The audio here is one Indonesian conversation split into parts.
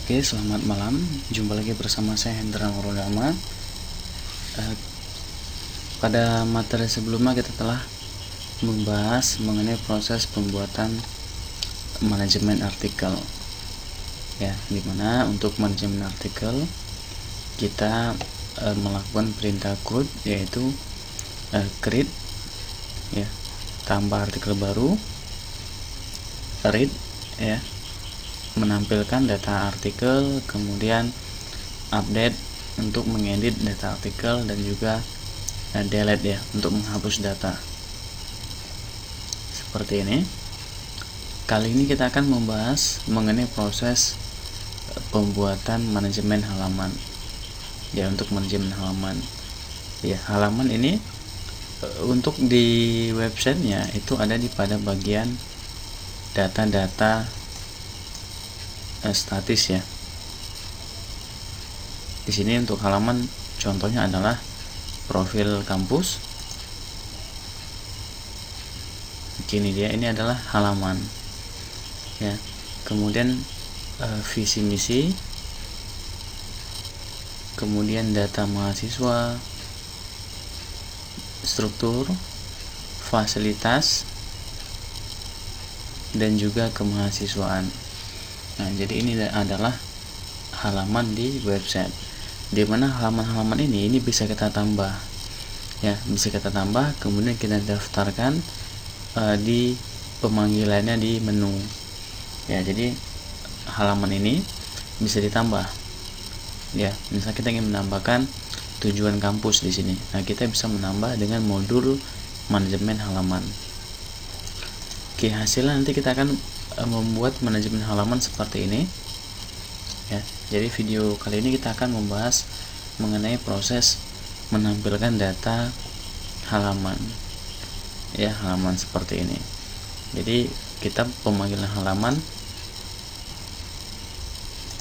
Oke, selamat malam. Jumpa lagi bersama saya Hendra Nurul Ahmad. Pada materi sebelumnya kita telah membahas mengenai proses pembuatan manajemen artikel. Ya, dimana untuk manajemen artikel kita melakukan perintah CRUD, yaitu create, ya, tambah artikel baru, read, ya, menampilkan data artikel, kemudian update untuk mengedit data artikel, dan juga delete, ya, untuk menghapus data. Seperti ini. Kali ini kita akan membahas mengenai proses pembuatan manajemen halaman, ya, untuk manajemen halaman. Ya, halaman ini untuk di websitenya itu ada pada bagian data-data statis, ya. Di sini untuk halaman contohnya adalah profil kampus. Ini dia, ini adalah halaman, ya. Kemudian visi misi, kemudian data mahasiswa, struktur, fasilitas, dan juga kemahasiswaan. Nah, jadi ini adalah halaman di website, di mana halaman-halaman ini bisa kita tambah, ya, bisa kita tambah, kemudian kita daftarkan di pemanggilannya di menu, ya. Jadi halaman ini bisa ditambah, ya. Misalnya kita ingin menambahkan tujuan kampus di sini, nah kita bisa menambah dengan modul manajemen halaman. Oke, hasilnya nanti kita akan membuat manajemen halaman seperti ini, ya. Jadi video kali ini kita akan membahas mengenai proses menampilkan data halaman, ya, halaman seperti ini. Jadi kita pemanggilan halaman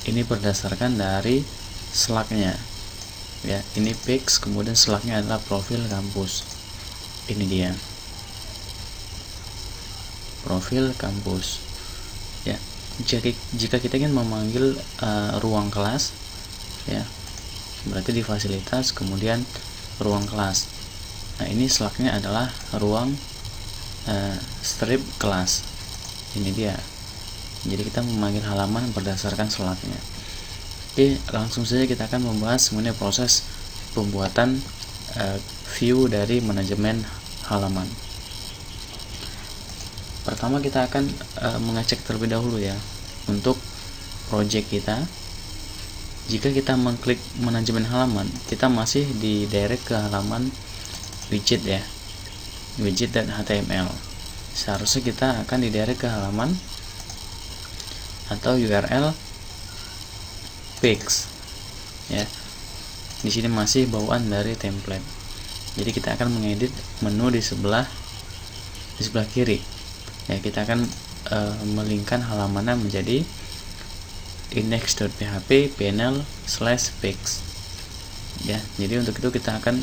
ini berdasarkan dari slagnya, ya. Ini page, kemudian slagnya adalah profil kampus. Ini dia, profil kampus, ya. Jika kita ingin memanggil ruang kelas, ya, berarti di fasilitas, kemudian ruang kelas. Nah, ini slagnya adalah ruang strip kelas. Ini dia. Jadi kita memanggil halaman berdasarkan slagnya. Oke, langsung saja kita akan membahas mengenai proses pembuatan view dari manajemen halaman. Pertama kita akan mengecek terlebih dahulu, ya, untuk project kita. Jika kita mengklik manajemen halaman, kita masih di direct ke halaman widget, ya, widget.html. Seharusnya kita akan di direct ke halaman atau URL page, ya. Di sini masih bawaan dari template. Jadi kita akan mengedit menu di sebelah kiri. Ya, kita akan melingkan halamannya menjadi index.php panel/page, ya. Jadi untuk itu kita akan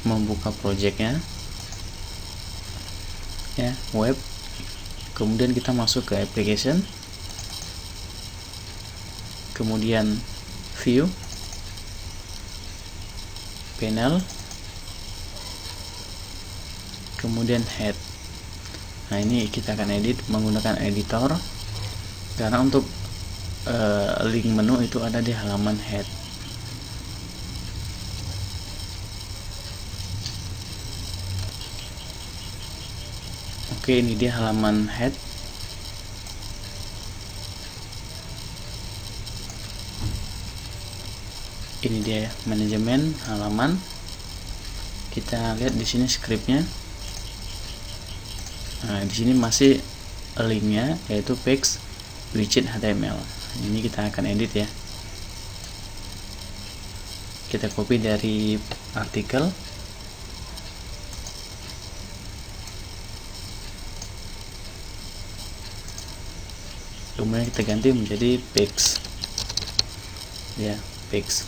membuka projectnya, ya, web, kemudian kita masuk ke application, kemudian view, panel, kemudian head. Nah, ini kita akan edit menggunakan editor, karena untuk link menu itu ada di halaman head. Oke, ini dia halaman head. Ini dia manajemen halaman. Kita lihat di sini scriptnya. Nah, di sini masih linknya, yaitu page widget HTML. Ini kita akan edit, ya. Kita copy dari artikel, kemudian kita ganti menjadi page, ya, page.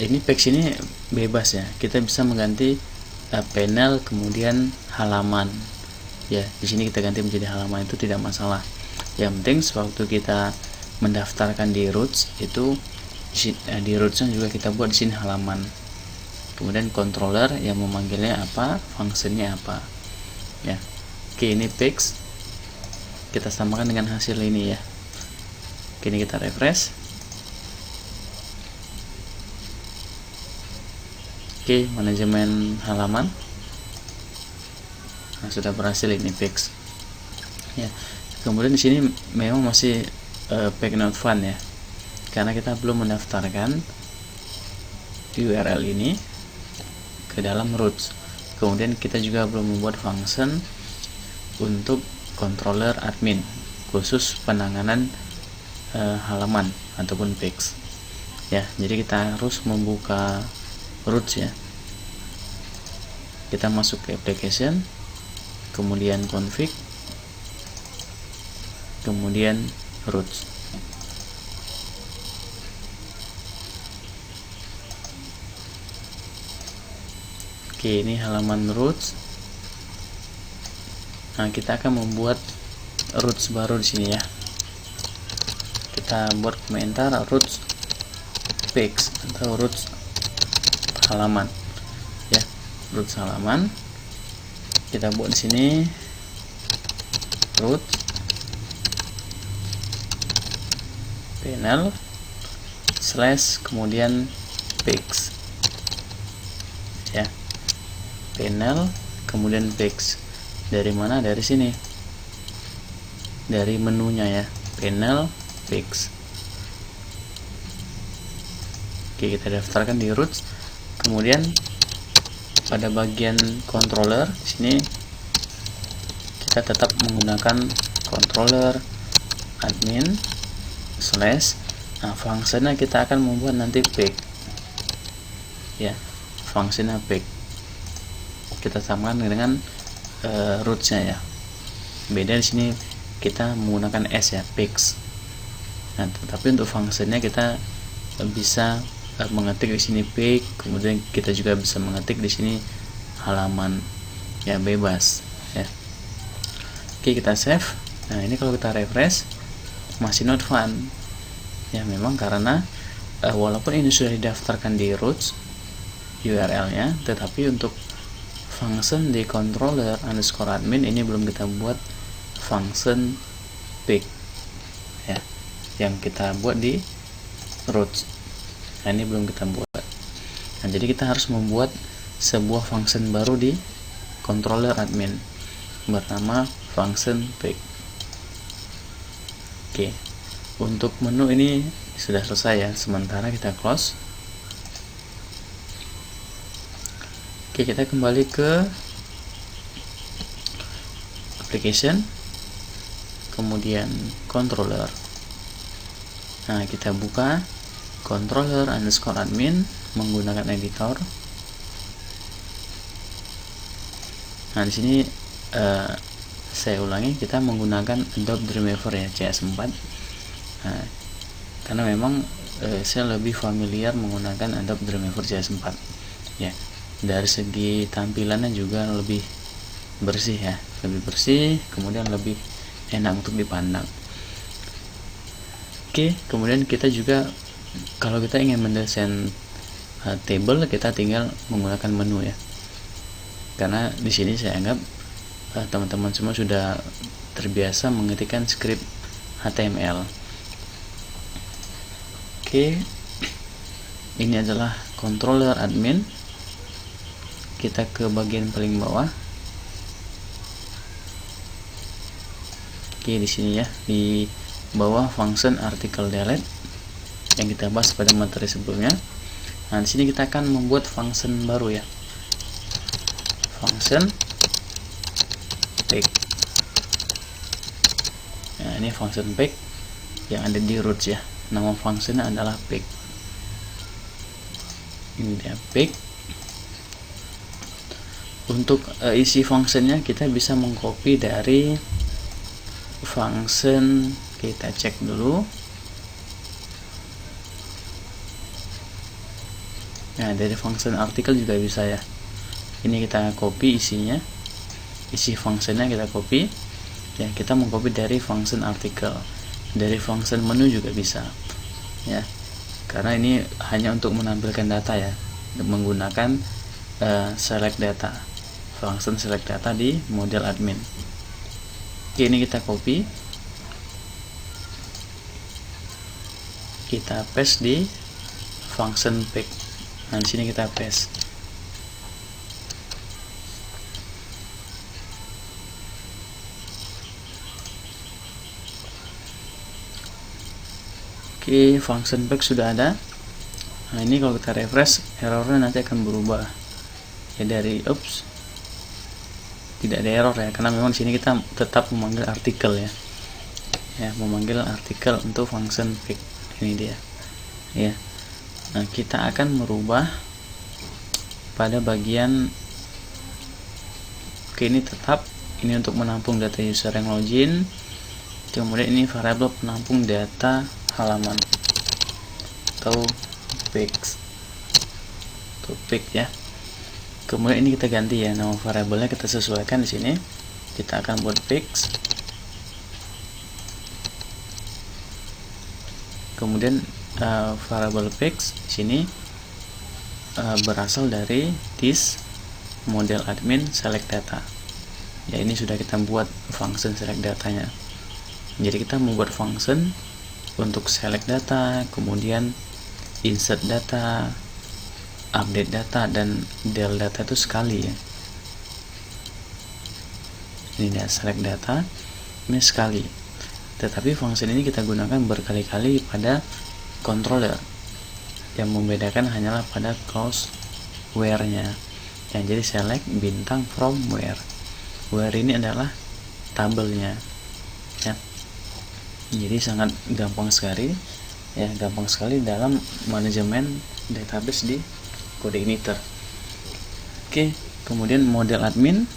Ini page ini bebas, ya. Kita bisa mengganti panel, kemudian halaman, ya. Di sini kita ganti menjadi halaman, itu tidak masalah. Yang penting sewaktu kita mendaftarkan di roots itu di rootsnya juga kita buat di sini halaman, kemudian controller yang memanggilnya apa, fungsinya apa ya. Oke, ini fix, kita samakan dengan hasil ini ya. Oke, ini kita refresh. Oke, manajemen halaman. Nah, sudah berhasil ini fix ya. Kemudian di sini memang masih page not found ya, karena kita belum mendaftarkan URL ini ke dalam roots. Kemudian kita juga belum membuat function untuk controller admin khusus penanganan halaman ataupun page ya. Jadi kita harus membuka roots ya. Kita masuk ke application, kemudian config, kemudian roots. Oke, ini halaman roots. Nah, kita akan membuat roots baru di sini ya. Kita buat komentar roots page atau roots halaman ya. Roots halaman kita buat di sini root panel slash kemudian page ya. Panel kemudian page. Dari mana? Dari sini, dari menunya ya, panel page. Oke, kita daftarkan di roots. Kemudian pada bagian controller di sini kita tetap menggunakan controller admin slash. Nah, fungsinya kita akan membuat nanti page ya, fungsinya page kita samakan dengan rootsnya ya. Beda di sini kita menggunakan s ya, page. Nah, tetapi untuk fungsinya kita bisa mengetik di sini page, kemudian kita juga bisa mengetik di sini halaman ya, bebas ya. Oke, kita save. Nah, ini kalau kita refresh masih not found ya. Memang karena walaupun ini sudah didaftarkan di roots URL-nya, tetapi untuk function di controller underscore admin ini belum kita buat function page ya, yang kita buat di roots. Nah, ini belum kita buat. Nah, jadi kita harus membuat sebuah function baru di controller admin bernama function page. Oke, untuk menu ini sudah selesai ya, sementara kita close. Oke, kita kembali ke application, kemudian controller. Nah, kita buka controller underscore admin menggunakan editor. Nah, di sini saya ulangi, kita menggunakan Adobe Dreamweaver ya, CS4. Nah, karena memang saya lebih familiar menggunakan Adobe Dreamweaver CS4 ya. Dari segi tampilannya juga lebih bersih ya, lebih bersih, kemudian lebih enak untuk dipandang. Oke, kemudian kita juga kalau kita ingin mendesain table, kita tinggal menggunakan menu ya. Karena di sini saya anggap teman-teman semua sudah terbiasa mengetikkan script HTML. Oke, ini adalah controller admin. Kita ke bagian paling bawah. Oke, di sini ya, di bawah function article delete yang kita bahas pada materi sebelumnya. Nah, di sini kita akan membuat function baru ya, function page. Nah, ini function page yang ada di roots ya. Nama functionnya adalah page. Ini dia page. Untuk isi functionnya kita bisa mengcopy dari function, kita cek dulu. Nah, dari function artikel juga bisa ya. Ini kita copy isinya, isi functionnya kita copy. Ya, kita mengcopy dari function artikel, dari function menu juga bisa, ya. Karena ini hanya untuk menampilkan data ya, menggunakan select data, function select data di model admin. Oke, ini kita copy, kita paste di function pick. Nah, di sini kita paste. Oke, function pick sudah ada. Nah, ini kalau kita refresh, errornya nanti akan berubah. Ya, dari tidak ada error ya, karena memang di sini kita tetap memanggil artikel ya. Ya, memanggil artikel untuk function pick. Ini dia. Ya. Nah, kita akan merubah pada bagian ini tetap, ini untuk menampung data user yang login. Kemudian ini variabel penampung data halaman atau pics, ya. Kemudian ini kita ganti ya, nama variabelnya kita sesuaikan di sini. Kita akan buat pics. Kemudian variabel pics di sini berasal dari this model admin select data. Ya, ini sudah kita buat function select datanya. Jadi kita membuat function untuk select data, kemudian insert data, update data, dan del data itu sekali ya. Ini dia select data, ini sekali. Tetapi function ini kita gunakan berkali-kali pada controller. Yang membedakan hanyalah pada clause where-nya. Yang jadi select bintang from where. Where ini adalah tabelnya. Ya. Jadi sangat gampang sekali ya, gampang sekali dalam manajemen database di CodeIgniter. Oke, kemudian model admin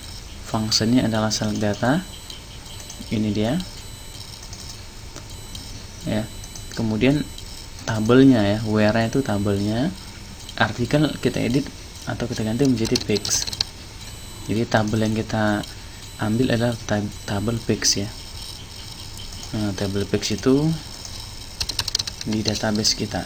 fungsinya adalah select data. Ini dia. Ya. Kemudian tabelnya ya, where-nya itu tabelnya. Artikel kita edit atau kita ganti menjadi pics. Jadi tabel yang kita ambil adalah tabel pics ya. Nah, tabel pics itu di database kita.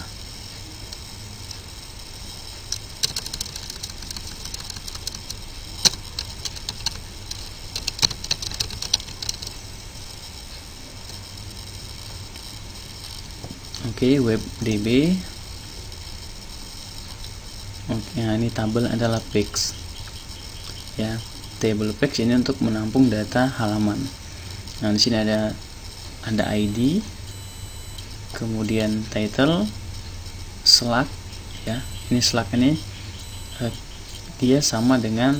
Oke, webdb. Oke, nah ini tabel adalah pics. Ya, table pics ini untuk menampung data halaman. Nah, di sini ada ID, kemudian title, slug ya. Ini slug ini dia sama dengan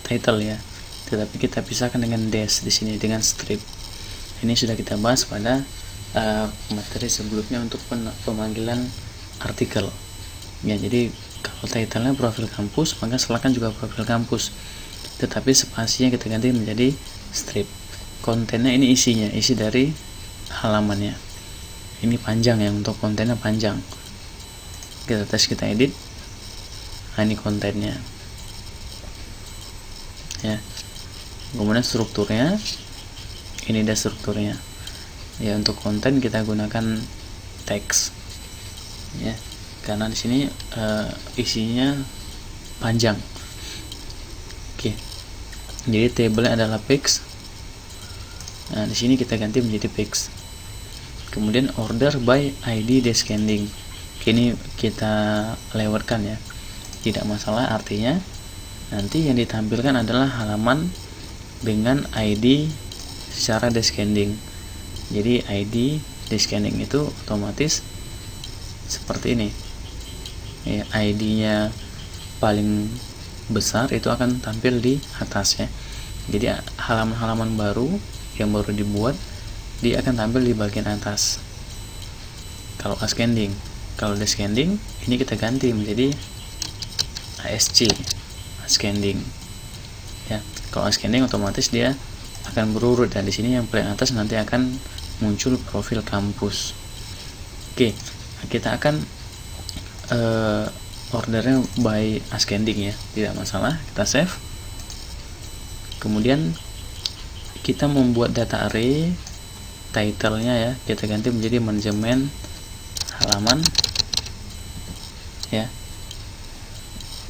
title ya, tetapi kita pisahkan dengan dash di sini dengan strip. Ini sudah kita bahas pada materi sebelumnya untuk pemanggilan artikel ya. Jadi kalau title-nya profil kampus, maka slug kan juga profil kampus, tetapi spasinya kita ganti menjadi strip. Kontennya ini isinya, isi dari halamannya. Ini panjang ya, untuk kontennya panjang. Kita tes, kita edit. Nah, ini kontennya. Ya. Kemudian strukturnya. Ini ada strukturnya. Ya, untuk konten kita gunakan teks. Ya. Karena di sini isinya panjang. Oke. Jadi table adalah pics. Nah, di sini kita ganti menjadi pics. Kemudian order by ID descending. Ini kita lewatkan ya, tidak masalah. Artinya nanti yang ditampilkan adalah halaman dengan ID secara descending. Jadi ID descending itu otomatis seperti ini ya, ID-nya paling besar itu akan tampil di atas ya. Jadi halaman-halaman baru yang baru dibuat, dia akan tampil di bagian atas kalau ascending. Kalau descending, ini kita ganti menjadi ASC, ascending ya. Kalau ascending otomatis dia akan berurut, dan di sini yang paling atas nanti akan muncul profil kampus. Oke, kita akan ordernya by ascending ya, tidak masalah. Kita save, kemudian kita membuat data array, title-nya ya kita ganti menjadi manajemen halaman ya.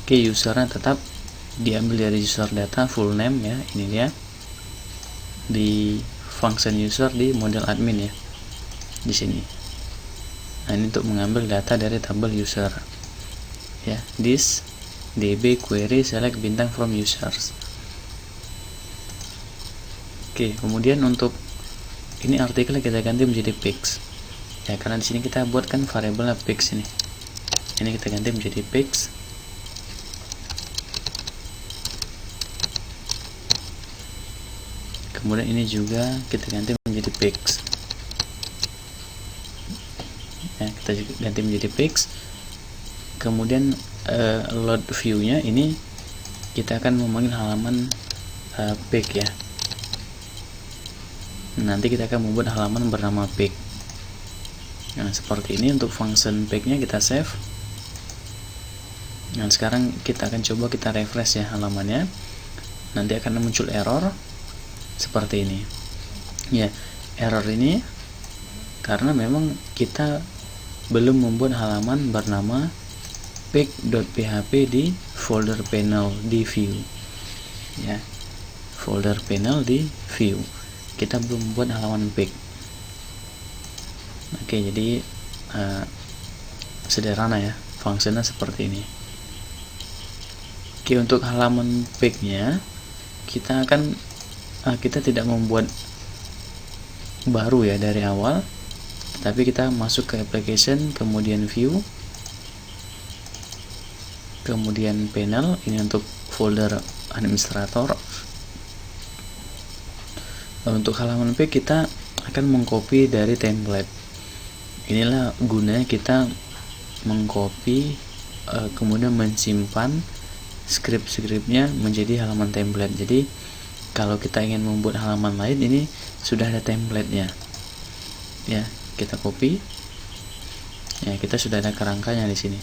Oke, usernya tetap diambil dari user data full name ya, ini dia di function user di model admin ya di sini. Nah, ini untuk mengambil data dari tabel user ya. This db query select bintang from users. Oke, kemudian untuk ini artikel kita ganti menjadi pics ya, karena di sini kita buatkan variabel pics ini kita ganti menjadi pics. Kemudian ini juga kita ganti menjadi pics ya, kita juga ganti menjadi pics. Kemudian load view nya ini kita akan memanggil halaman pic ya. Nanti kita akan membuat halaman bernama pic. Nah, seperti ini untuk function pic nya kita save. Nah, sekarang kita akan coba kita refresh ya halamannya. Nanti akan muncul error seperti ini ya. Error ini karena memang kita belum membuat halaman bernama pic.php di folder panel di view ya. Folder panel di view kita belum membuat halaman pic. Oke, jadi sederhana ya, fungsinya seperti ini. Oke, untuk halaman pic nya kita akan kita tidak membuat baru ya dari awal, tapi kita masuk ke application, kemudian view, kemudian panel, ini untuk folder administrator. Untuk halaman pic kita akan mengcopy dari template. Inilah gunanya kita mengcopy kemudian mensimpan script-scriptnya menjadi halaman template. Jadi kalau kita ingin membuat halaman lain, ini sudah ada template-nya ya, kita copy ya, kita sudah ada kerangkanya di sini,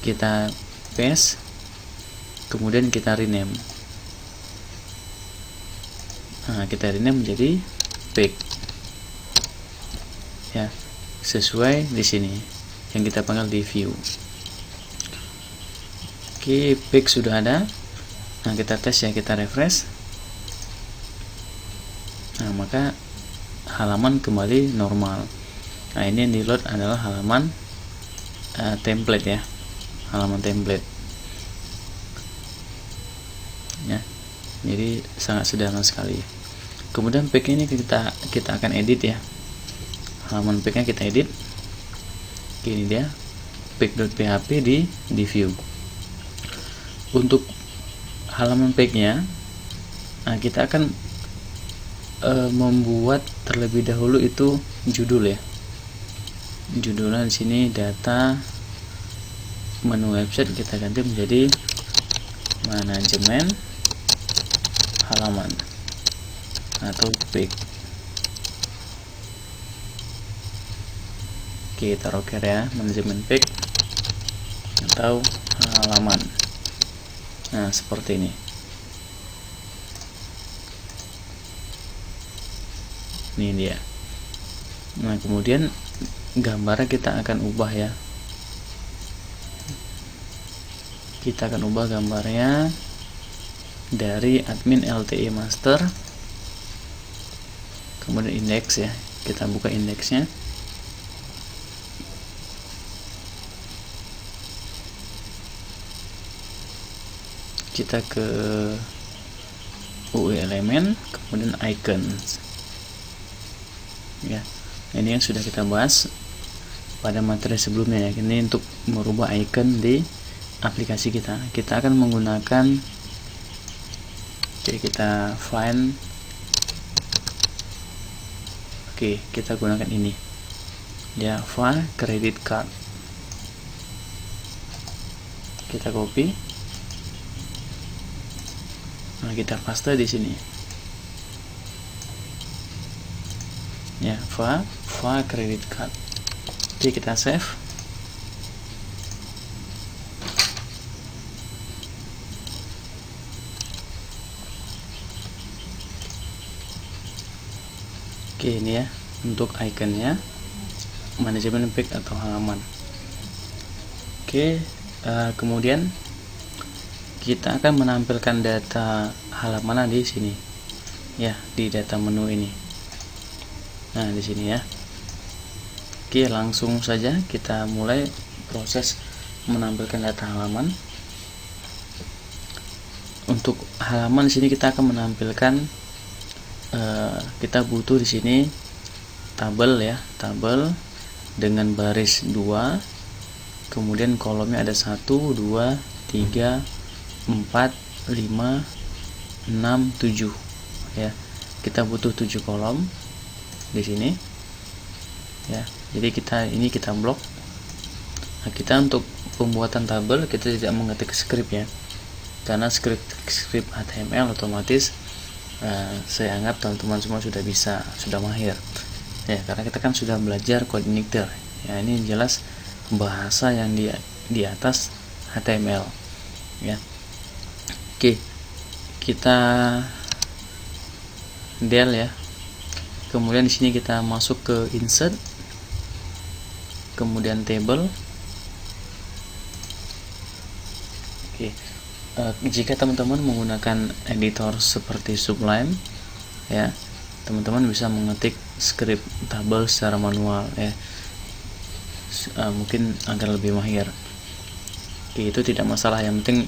kita paste, kemudian kita rename. Nah, kita rename menjadi pic ya, sesuai di sini yang kita panggil di view. Oke, pic sudah ada. Nah, kita tes ya, kita refresh. Nah, maka halaman kembali normal. Nah, ini yang di load adalah halaman template ya, halaman template ya. Jadi sangat sederhana sekali. Kemudian pic ini kita akan edit ya, halaman pic nya kita edit. Ini dia pic.php di view. Untuk halaman pic nya kita akan membuat terlebih dahulu itu judul ya. Judulnya di sini data menu website kita ganti menjadi manajemen halaman atau pic. Kita rocker ya, manajemen pic atau halaman. Nah, seperti ini. Ini dia. Nah, kemudian gambarnya kita akan ubah ya. Kita akan ubah gambarnya dari admin LTE master, kemudian indeks ya, kita buka indeksnya. Kita ke UI elemen, kemudian icons ya. Ini yang sudah kita bahas pada materi sebelumnya ya. Ini untuk merubah icon di aplikasi kita. Kita akan menggunakan, jadi kita find, oke, kita gunakan ini ya, file credit card. Kita copy, nah kita paste di sini ya, file credit card. Oke, kita save. Oke, ini ya untuk ikonnya, manajemen page atau halaman. Oke, kemudian kita akan menampilkan data halaman di sini ya, di data menu ini. Nah, di sini ya. Oke, langsung saja kita mulai proses menampilkan data halaman. Untuk halaman di sini kita akan menampilkan kita butuh di sini tabel ya, tabel dengan baris 2, kemudian kolomnya ada 1, 2, 3, 4, 5, 6, 7 ya. Kita butuh 7 kolom di sini ya. Jadi kita blok. Nah, kita untuk pembuatan tabel kita tidak mengetik script ya, karena script HTML otomatis saya anggap teman-teman semua sudah mahir ya, karena kita kan sudah belajar Codeinator ya. Ini jelas bahasa yang di atas HTML ya. Oke, kita del ya, kemudian di sini kita masuk ke insert, kemudian table. Oke, jika teman-teman menggunakan editor seperti Sublime ya, teman-teman bisa mengetik script tabel secara manual ya, mungkin agar lebih mahir. Oke, itu tidak masalah, yang penting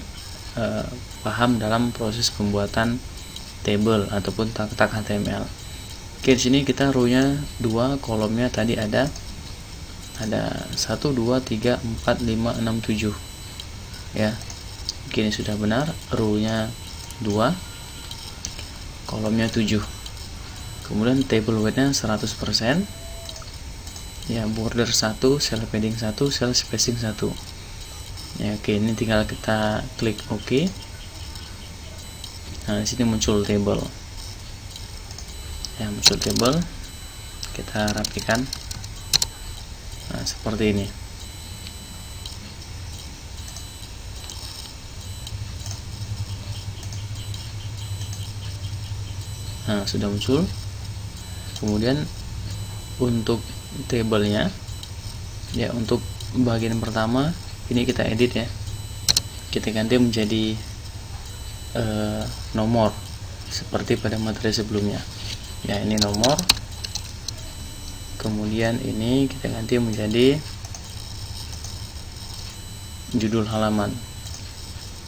paham dalam proses pembuatan table ataupun tag HTML. Oke, di sini kita row-nya 2, kolomnya tadi ada 1, 2, 3, 4, 5, 6, 7 ya. Oke, ini sudah benar, row-nya 2, kolomnya 7. Kemudian table weight-nya 100% ya, border 1, cell padding 1, cell spacing 1 ya. Oke, ini tinggal kita klik OK. Nah, di sini muncul table ya, muncul table. Kita rapikan. Nah, seperti ini. Nah, sudah muncul. Kemudian untuk tabelnya ya, untuk bagian pertama ini kita edit ya, kita ganti menjadi nomor seperti pada materi sebelumnya ya. Ini nomor, kemudian ini kita ganti menjadi judul halaman.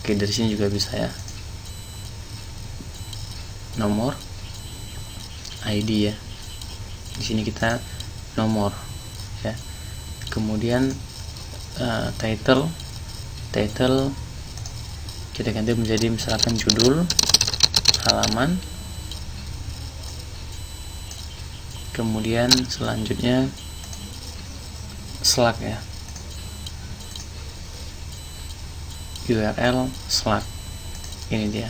Oke, dari sini juga bisa ya, nomor ID ya. Di sini kita nomor ya. Kemudian title kita ganti menjadi misalkan judul halaman. Kemudian selanjutnya slug ya, URL slug, ini dia.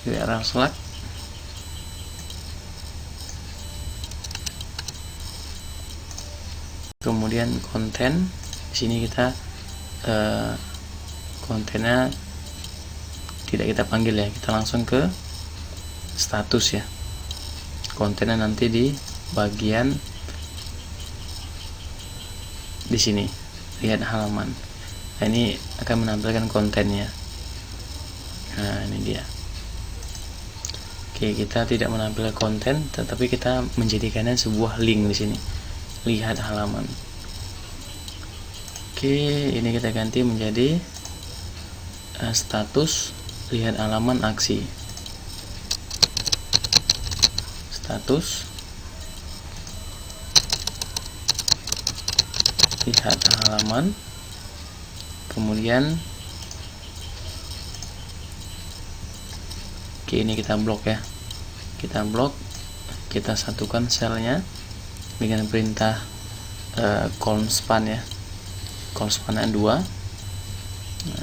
URL slug. Kemudian konten, di sini kita kontennya tidak kita panggil ya, kita langsung ke status ya. Kontennya nanti di bagian di sini, lihat halaman. Nah, ini akan menampilkan kontennya. Nah, ini dia. Oke, kita tidak menampilkan konten, tetapi kita menjadikannya sebuah link di sini. Lihat halaman. Oke, ini kita ganti menjadi status lihat halaman aksi. Status lihat halaman. Kemudian oke, ini kita blok ya. Kita blok, kita satukan selnya dengan perintah colspan ya, colspan 2. Nah,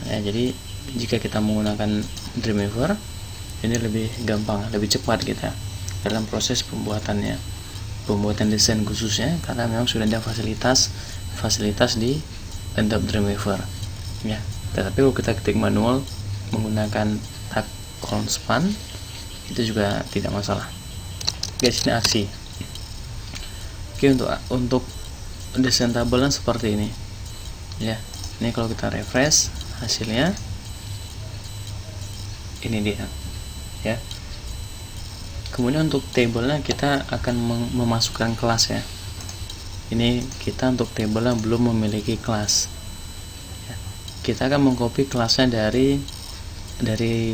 ya, jadi jika kita menggunakan Dreamweaver ini lebih gampang, lebih cepat kita dalam proses pembuatan desain khususnya, karena memang sudah ada fasilitas di Adobe Dreamweaver ya. Tetapi kalau kita ketik manual menggunakan tag colon span itu juga tidak masalah. Guys, ini aksi. Oke, untuk desain tabelnya seperti ini ya. Ini kalau kita refresh hasilnya ini dia ya. Kemudian untuk tabelnya kita akan memasukkan kelas ya. Ini kita untuk tabelnya belum memiliki kelas ya. Kita akan mengcopy kelasnya dari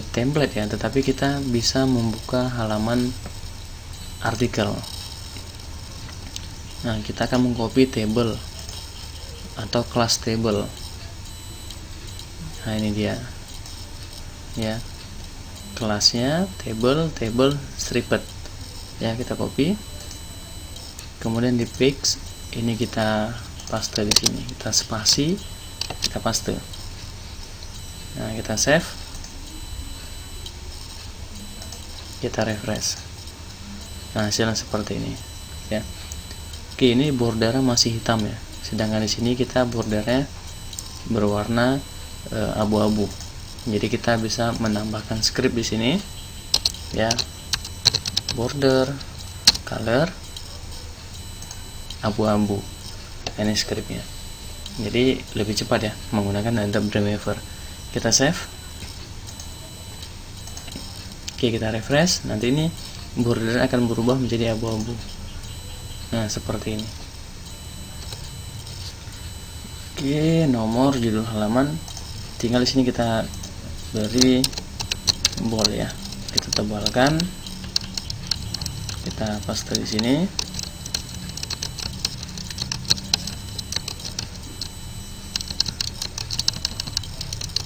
template ya, tetapi kita bisa membuka halaman artikel. Nah, kita akan mengcopy table atau kelas table. Nah, ini dia ya, kelasnya table stripped ya. Kita copy, kemudian di paste ini kita paste di sini, kita spasi, kita paste. Nah, kita save, kita refresh. Nah, hasilnya seperti ini ya. Oke, ini bordernya masih hitam ya, sedangkan di sini kita bordernya berwarna abu-abu. Jadi kita bisa menambahkan script di sini ya, border color abu-abu. Ini scriptnya, jadi lebih cepat ya menggunakan Adobe Dreamweaver. Kita save. Oke, kita refresh. Nanti ini border akan berubah menjadi abu-abu. Nah, seperti ini. Oke, nomor judul halaman tinggal di sini kita beri bold ya. Kita tebalkan. Kita paste di sini.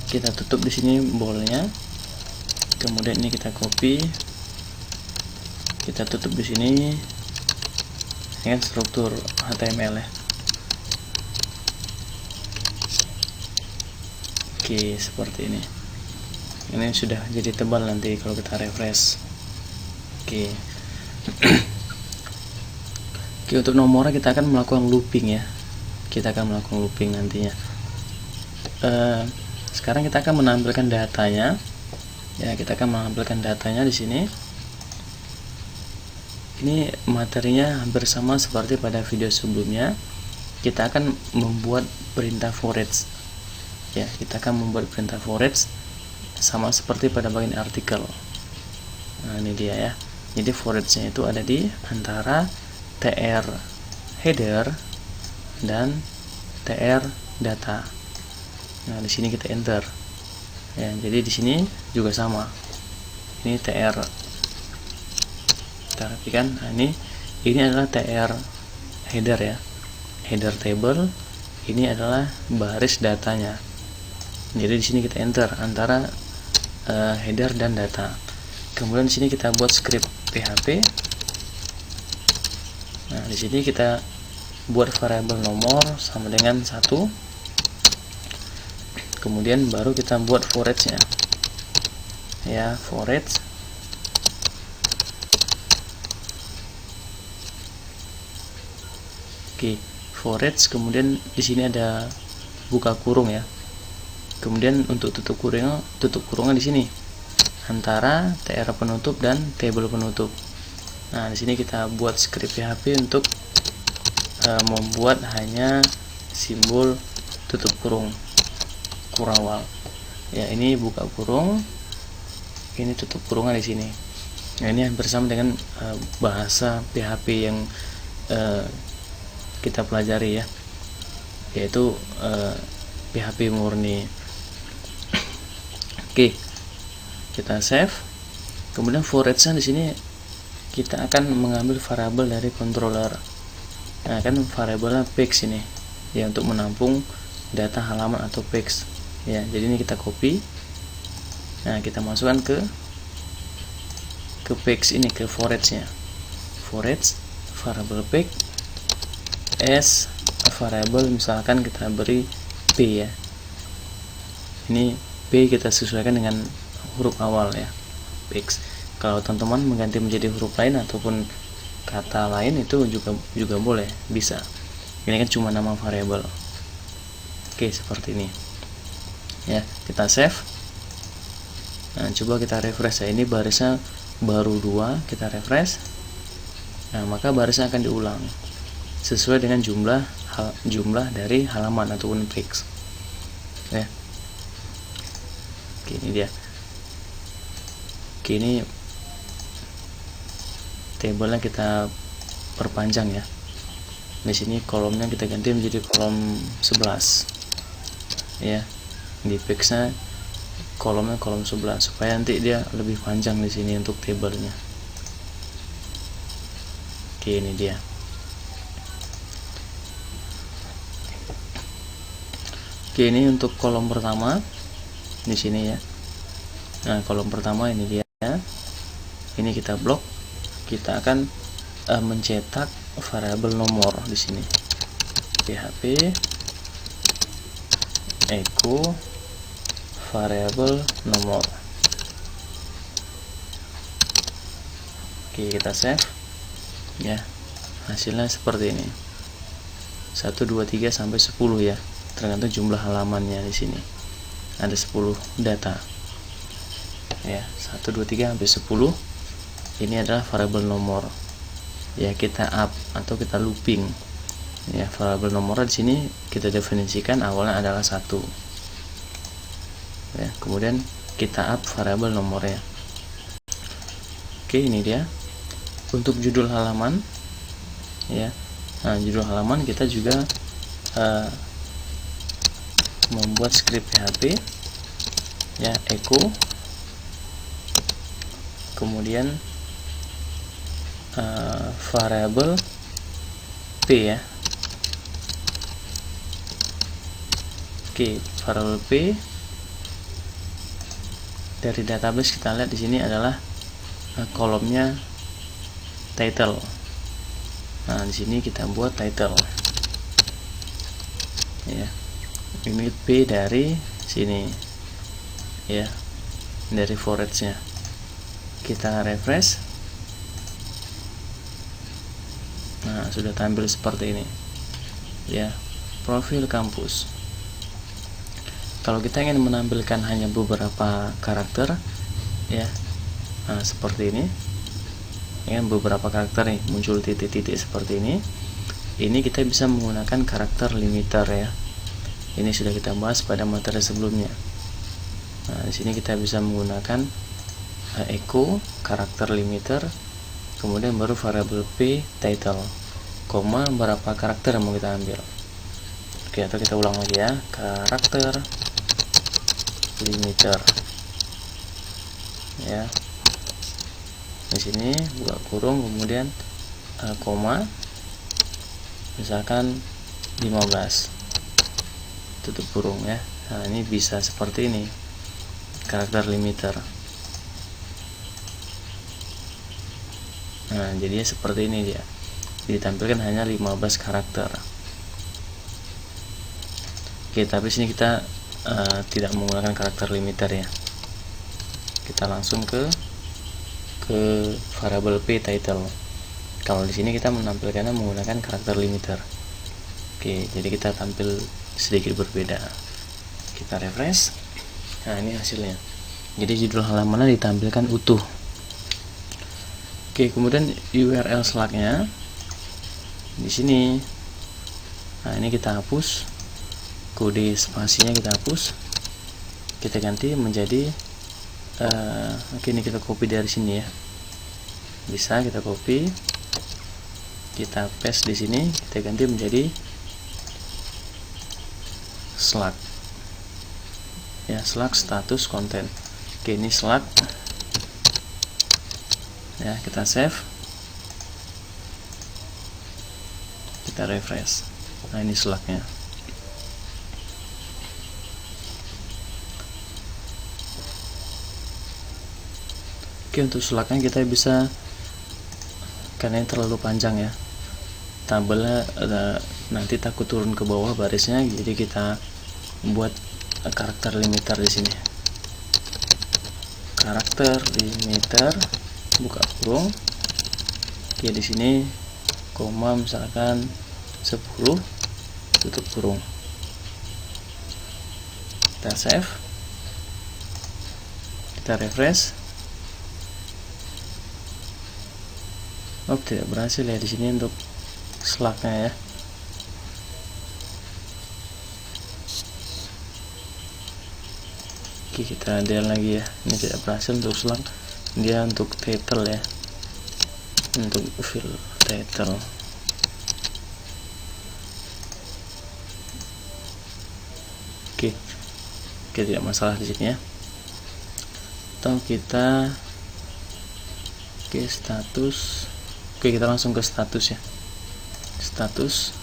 Kita tutup di sini boldnya. Kemudian ini kita copy. Kita tutup di sini dengan struktur HTML ya. Oke, seperti ini. Ini sudah jadi tebal nanti kalau kita refresh. Oke. Oke, untuk nomornya kita akan melakukan looping ya. Kita akan melakukan looping nantinya. Sekarang kita akan menampilkan datanya. Ya, kita akan menampilkan datanya di sini. Ini materinya hampir sama seperti pada video sebelumnya. Kita akan membuat perintah for each. Ya, kita akan membuat perintah for each sama seperti pada bagian artikel. Nah, ini dia ya. Jadi for each-nya itu ada di antara tr header dan tr data. Nah, di sini kita enter. Ya, jadi di sini juga sama. Ini tr. Kita rapikan. Nah, ini adalah tr header ya, header table. Ini adalah baris datanya. Jadi di sini kita enter antara header dan data. Kemudian di sini kita buat script PHP. Nah, di sini kita buat variabel nomor sama dengan 1. Kemudian baru kita buat for each-nya. Ya, for each. Oke, for each, kemudian di sini ada buka kurung ya. Kemudian untuk tutup kurungnya di sini antara tr penutup dan table penutup. Nah, di sini kita buat script PHP untuk membuat hanya simbol tutup kurung kurawal. Ya, ini buka kurung, ini tutup kurungan di sini. Nah, ini hampir sama dengan bahasa PHP yang kita pelajari ya, yaitu PHP murni. Oke, kita save. Kemudian for each-nya di sini kita akan mengambil variabel dari controller. Nah, kan variabelnya page ini ya, untuk menampung data halaman atau page ya. Jadi ini kita copy. Nah, kita masukkan ke page ini, ke for each-nya. For each variabel page as variable, misalkan kita beri p ya. Ini p kita sesuaikan dengan huruf awal ya, page. Kalau teman-teman mengganti menjadi huruf lain ataupun kata lain itu juga boleh, bisa. Ini kan cuma nama variabel. Oke, seperti ini ya. Kita save. Nah, coba kita refresh ya, ini barisnya baru 2, kita refresh. Nah, maka barisnya akan diulang sesuai dengan jumlah dari halaman ataupun fix ya. Oke, ini dia. Oke, ini tabelnya kita perpanjang ya. Di sini kolomnya kita ganti menjadi kolom 11 ya. Di fixnya kolomnya kolom 11 supaya nanti dia lebih panjang di sini untuk tabelnya. Oke, ini dia. Oke, ini untuk kolom pertama di sini ya. Nah, kolom pertama ini dia. Ini kita blok. Kita akan mencetak variabel nomor di sini. PHP echo variabel nomor. Oke, kita save ya. Hasilnya seperti ini. 1 2 3 sampai 10 ya. Tergantung jumlah halamannya di sini. Ada 10 data. Ya, 1 2 3 sampai 10. Ini adalah variabel nomor. Ya, kita up atau kita looping. Ya, variabel nomor di sini kita definisikan awalnya adalah 1. Ya, kemudian kita up variabel nomornya. Oke, ini dia. Untuk judul halaman ya. Nah, judul halaman kita juga membuat script PHP ya, echo, kemudian variabel p ya. Oke, variabel p dari database kita lihat di sini adalah kolomnya title. Nah, di sini kita buat title ya. Ini P dari sini ya, dari forage-nya. Kita refresh. Nah, sudah tampil seperti ini ya, profil kampus. Kalau kita ingin menampilkan hanya beberapa karakter ya, nah seperti ini ya, beberapa karakter nih muncul titik-titik seperti ini kita bisa menggunakan karakter limiter ya. Ini sudah kita bahas pada materi sebelumnya. Nah, di sini kita bisa menggunakan echo karakter limiter, kemudian baru variabel p title, koma berapa karakter yang mau kita ambil. Oke, atau kita ulang lagi ya, karakter limiter ya. Di sini buka kurung, kemudian koma, misalkan 15, tutup kurung ya. Nah, ini bisa seperti ini karakter limiter. Nah, jadinya seperti ini dia. Ditampilkan hanya 15 karakter. Oke, tapi sini kita tidak menggunakan karakter limiter ya. Kita langsung ke variabel p title. Kalau di sini kita menampilkannya menggunakan karakter limiter. Oke, jadi kita tampil sedikit berbeda. Kita refresh. Nah, ini hasilnya. Jadi judul halamannya ditampilkan utuh. Oke, kemudian URL slug-nya di sini. Nah, ini kita hapus. Kode spasinya kita hapus. Kita ganti menjadi oke, ini kita copy dari sini ya. Bisa kita copy. Kita paste di sini, kita ganti menjadi slug ya, slug status konten. Oke, ini slug ya, kita save, kita refresh. Nah, ini slugnya. Oke, untuk slugnya kita bisa, karena ini terlalu panjang ya, tabelnya nanti takut turun ke bawah barisnya, jadi kita buat karakter limiter di sini. Karakter limiter, buka kurung. Oke, di sini koma misalkan 10, tutup kurung. Kita save. Kita Kita refresh. Oh, tidak berhasil ya di sini untuk slugnya ya. Oke, kita del lagi ya. Ini tidak berhasil untuk slug. Dia untuk title ya. Untuk fill title. Oke, tidak masalah di sini ya. Atau kita ke status. Oke, kita langsung ke status ya. Status.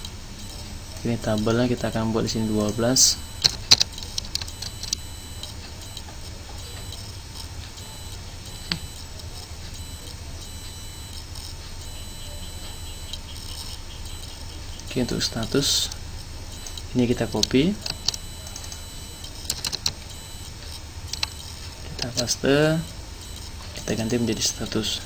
Ini tabelnya kita akan buat di sini 12. Oke, untuk status ini kita copy. Kita paste. Kita ganti menjadi status.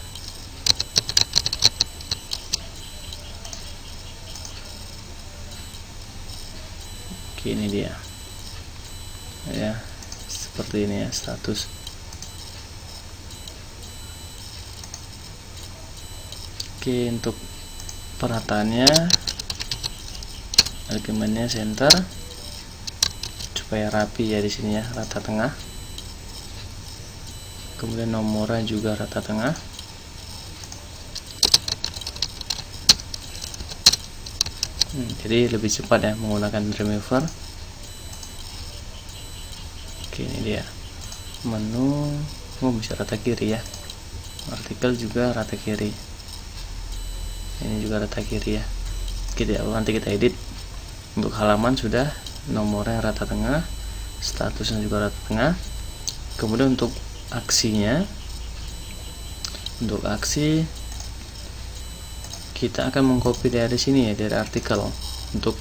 Oke, ini dia ya, seperti ini ya status. Oke, untuk perataannya argumennya center supaya rapi ya di sini ya, rata tengah. Kemudian nomornya juga rata tengah. Jadi lebih cepat ya menggunakan Dreamweaver. Oke, ini dia menu. Bisa rata kiri ya, artikel juga rata kiri, ini juga rata kiri ya. Nanti kita edit. Untuk halaman sudah, nomornya rata tengah, statusnya juga rata tengah. Kemudian untuk aksinya, untuk aksi kita akan mengcopy dari sini ya, dari artikel. Untuk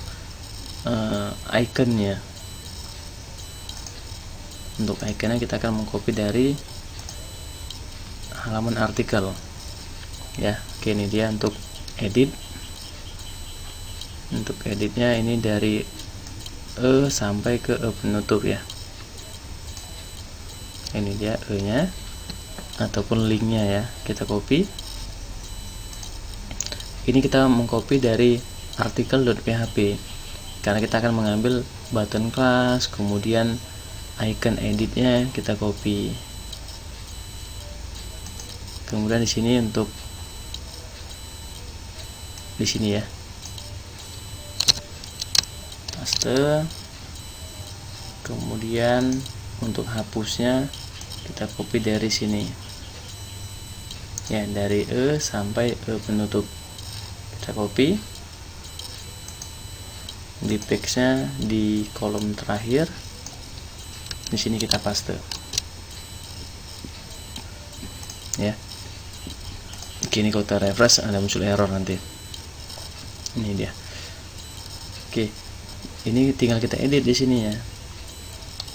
iconnya, kita akan mengcopy dari halaman artikel ya. Oke, ini dia untuk edit. Untuk editnya ini dari E sampai ke E penutup ya. Ini dia E nya ataupun linknya ya, kita copy. Ini kita mengcopy dari artikel.php karena kita akan mengambil button class, kemudian icon editnya kita copy. Kemudian di sini untuk di sini ya, paste. Kemudian untuk hapusnya kita copy dari sini ya, dari E sampai E penutup kita copy. Di teksnya di kolom terakhir di sini kita paste ya. Ini kalau kita refresh ada muncul error nanti. Ini dia. Oke, ini tinggal kita edit di sini ya.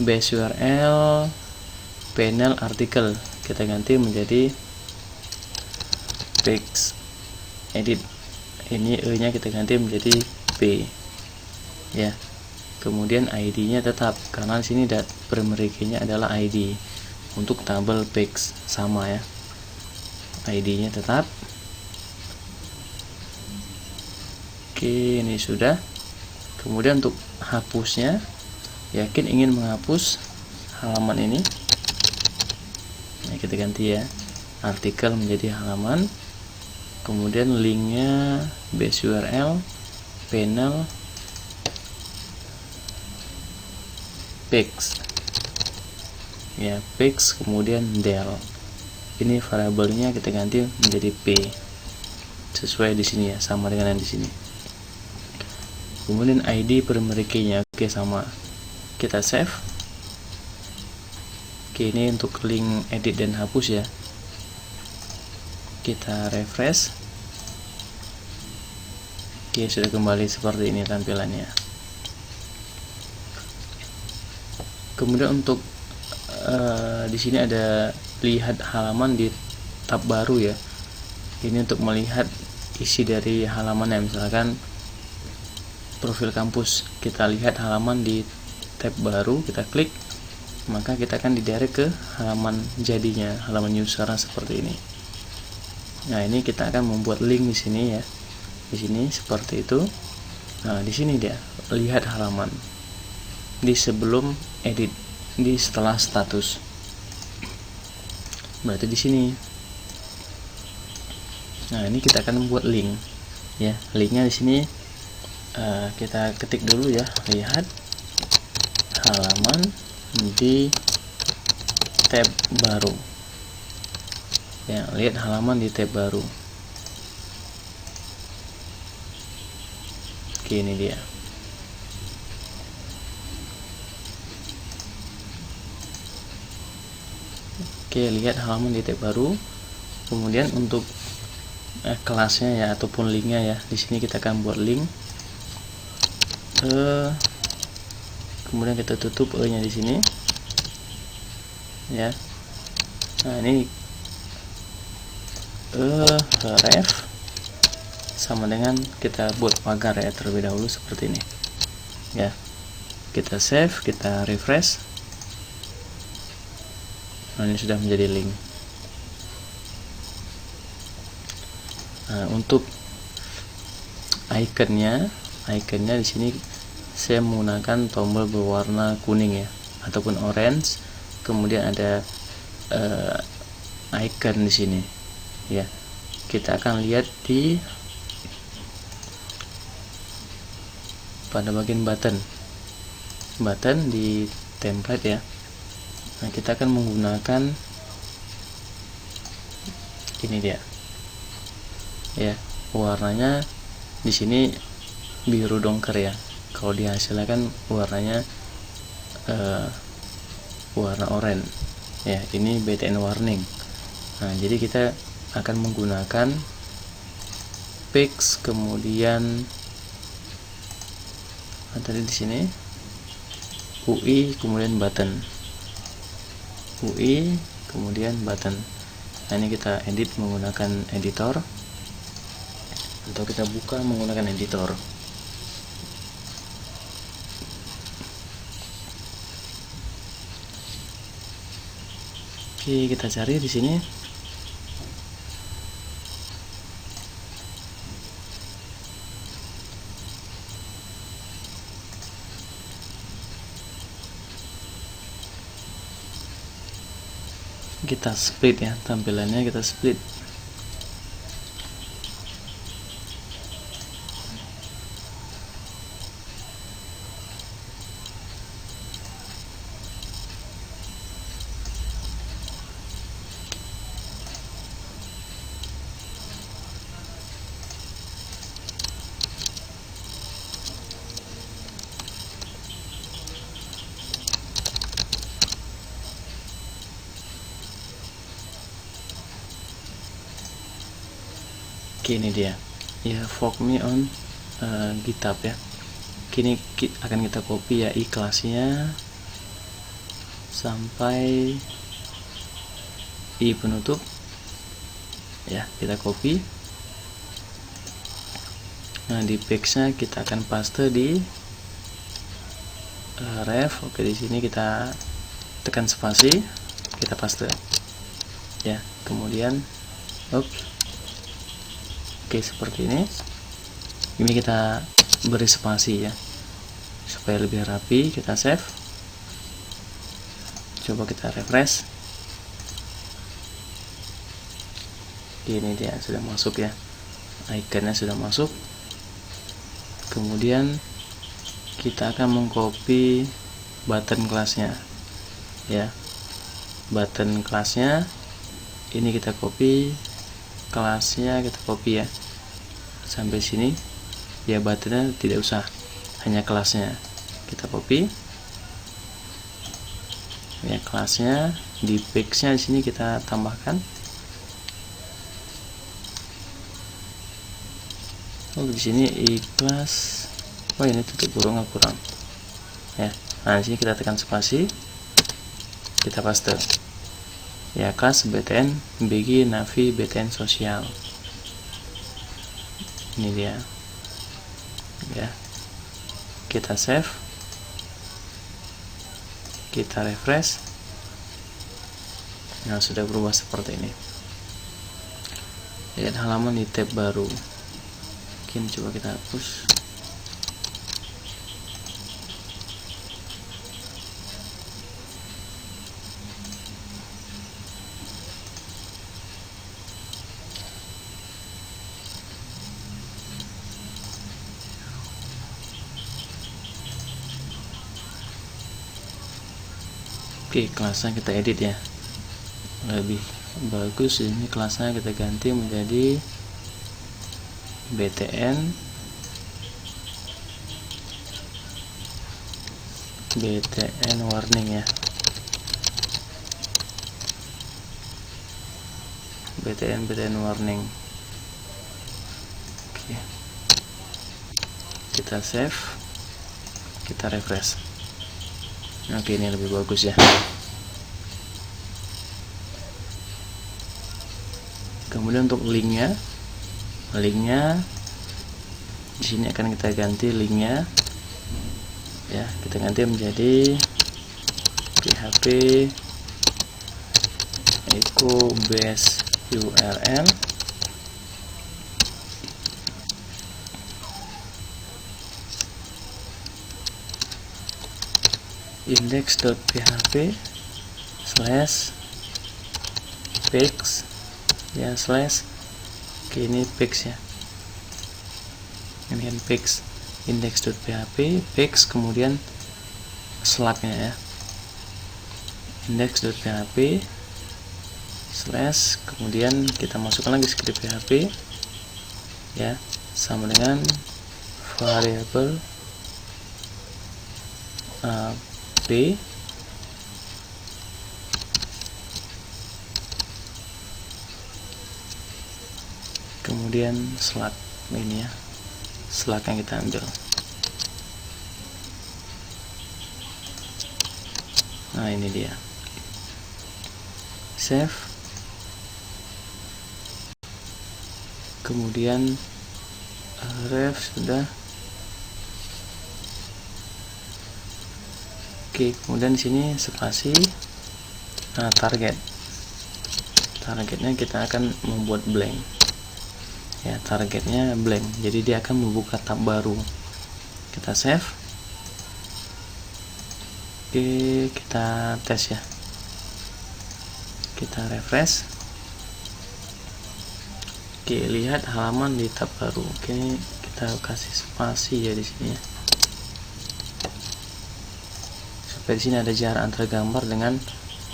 Base URL panel artikel kita ganti menjadi text edit. Ini E nya kita ganti menjadi P ya. Kemudian ID nya tetap, karena di sini primary key nya adalah ID. Untuk tabel page sama ya, ID nya tetap. Oke, ini sudah. Kemudian untuk hapusnya, yakin ingin menghapus halaman ini ya, kita ganti ya, artikel menjadi halaman. Kemudian linknya base URL panel pix ya, pix kemudian del. Ini variabelnya kita ganti menjadi p sesuai di sini ya, sama dengan yang di sini. Kemudian ID primary key nya oke sama, kita save. Oke, ini untuk link edit dan hapus ya. Kita refresh. Oke, sudah kembali seperti ini tampilannya. Kemudian untuk di sini ada lihat halaman di tab baru ya. Ini untuk melihat isi dari halaman ya, misalkan profil kampus, kita lihat halaman di tab baru, kita klik. maka kita akan didirect ke halaman jadinya, halaman user seperti ini. Nah, ini kita akan membuat link di sini ya. Di sini seperti itu. Nah, di sini dia lihat halaman di sebelum edit, di setelah status. Berarti di sini. Nah, ini kita akan membuat link ya. Linknya di sini kita ketik dulu ya, lihat halaman di tab baru ya, lihat halaman di tab baru. Oke, ini dia. Oke, lihat halaman di tab baru. Kemudian untuk kelasnya ya, ataupun linknya ya, di sini kita akan buat link. Kemudian kita tutup E nya di sini ya. Nah, ini ref sama dengan kita buat pagar ya terlebih dahulu seperti ini ya. Kita save, kita refresh. Nah, ini sudah menjadi link. Nah, untuk ikonnya di sini saya menggunakan tombol berwarna kuning ya, ataupun orange. Kemudian ada icon di sini ya. Kita akan lihat di pada bagian button di template ya. Nah, kita akan menggunakan ini dia ya, warnanya di sini biru dongker ya. Kalau dihasilkan kan warnanya warna oranye ya. Ini BTN warning. Nah, jadi kita akan menggunakan pix, kemudian tadi di sini UI, kemudian button, UI kemudian button. Nah, ini kita edit menggunakan editor, atau kita buka menggunakan editor. Oke, kita cari di sini. Kita split ya, tampilannya kita split. Oke, ini dia ya, fork me on GitHub ya. Kini akan kita copy ya kelasnya sampai penutup ya, kita copy. Nah, di page-nya kita akan paste di ref. Oke, di sini kita tekan spasi, kita paste ya. Kemudian oke, seperti ini. Ini kita beri spasi ya supaya lebih rapi. Kita save, coba kita refresh. Ini dia, sudah masuk ya, ikonnya sudah masuk. Kemudian kita akan mengcopy button kelasnya ya. Button kelasnya ini kita copy, kelasnya kita copy ya sampai sini ya. Buttonnya tidak usah, hanya kelasnya kita copy ya. Kelasnya di page-nya di sini kita tambahkan. Di sini ikhlas. Ini tutup kurung ya. Nah, di sini kita tekan spasi, kita paste ya, kelas BTN BG Navi BTN sosial. Ini dia ya. Kita save, kita refresh. Nah, sudah berubah seperti ini. Lihat halaman di tab baru. Mungkin coba kita hapus. Oke, kelasnya kita edit ya, lebih bagus. Ini kelasnya kita ganti menjadi BTN warning ya, BTN warning. Oke, kita save, kita refresh. Oke, ini lebih bagus ya. Kemudian untuk linknya di sini akan kita ganti linknya ya, kita ganti menjadi PHP echo base URL index.php /pix ya oke, ini pix ya, ini kan pix, index.php pix, kemudian slugnya ya, index.php / kemudian kita masukkan lagi script PHP ya, sama dengan variabel p kemudian slug ini ya, slug yang kita ambil. Nah, ini dia, save, kemudian ref sudah. Oke, kemudian di sini spasi. Nah, targetnya kita akan membuat blank ya, targetnya blank, jadi dia akan membuka tab baru. Kita save. Oke, kita tes ya, kita refresh. Oke, lihat halaman di tab baru. Oke, kita kasih spasi ya di sini ya, supaya di sini ada jarak antara gambar dengan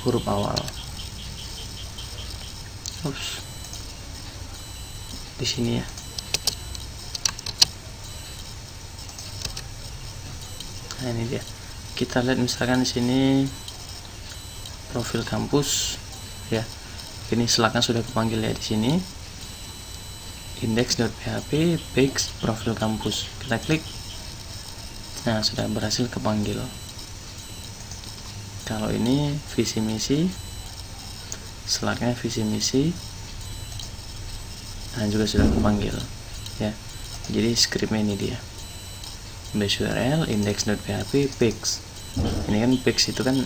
huruf awal. Ups, di sini ya. Nah, ini dia. Kita lihat misalkan di sini profil kampus ya. Ini slugnya sudah kepanggil ya di sini. Index.php pix profil kampus. Kita klik. Nah, sudah berhasil kepanggil. Kalau ini visi misi, slugnya visi misi, nah juga sudah kepanggil ya. Jadi scriptnya ini dia, base URL index.php pix. Ini kan pix itu kan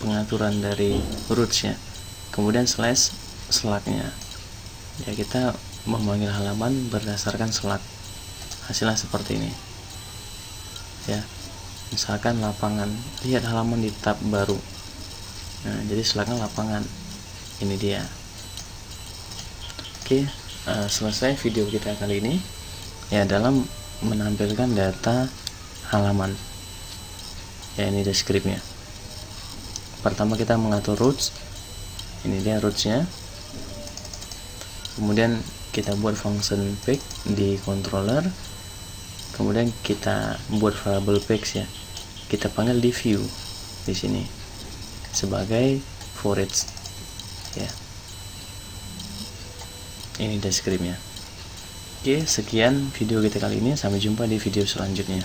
pengaturan dari roots ya, kemudian slash slugnya ya, kita memanggil halaman berdasarkan slug. Hasilnya seperti ini ya. Misalkan lapangan, lihat halaman di tab baru. Nah, jadi slugnya lapangan. Ini dia. Oke, selesai video kita kali ini ya, dalam menampilkan data halaman ya. Ini deskripsinya. Pertama kita mengatur roots. Ini dia rootsnya. Kemudian kita buat function pick di controller. Kemudian kita buat variable pix ya, kita panggil di view di sini sebagai for each ya. Ini deskripsinya. Oke, sekian video kita kali ini, sampai jumpa di video selanjutnya.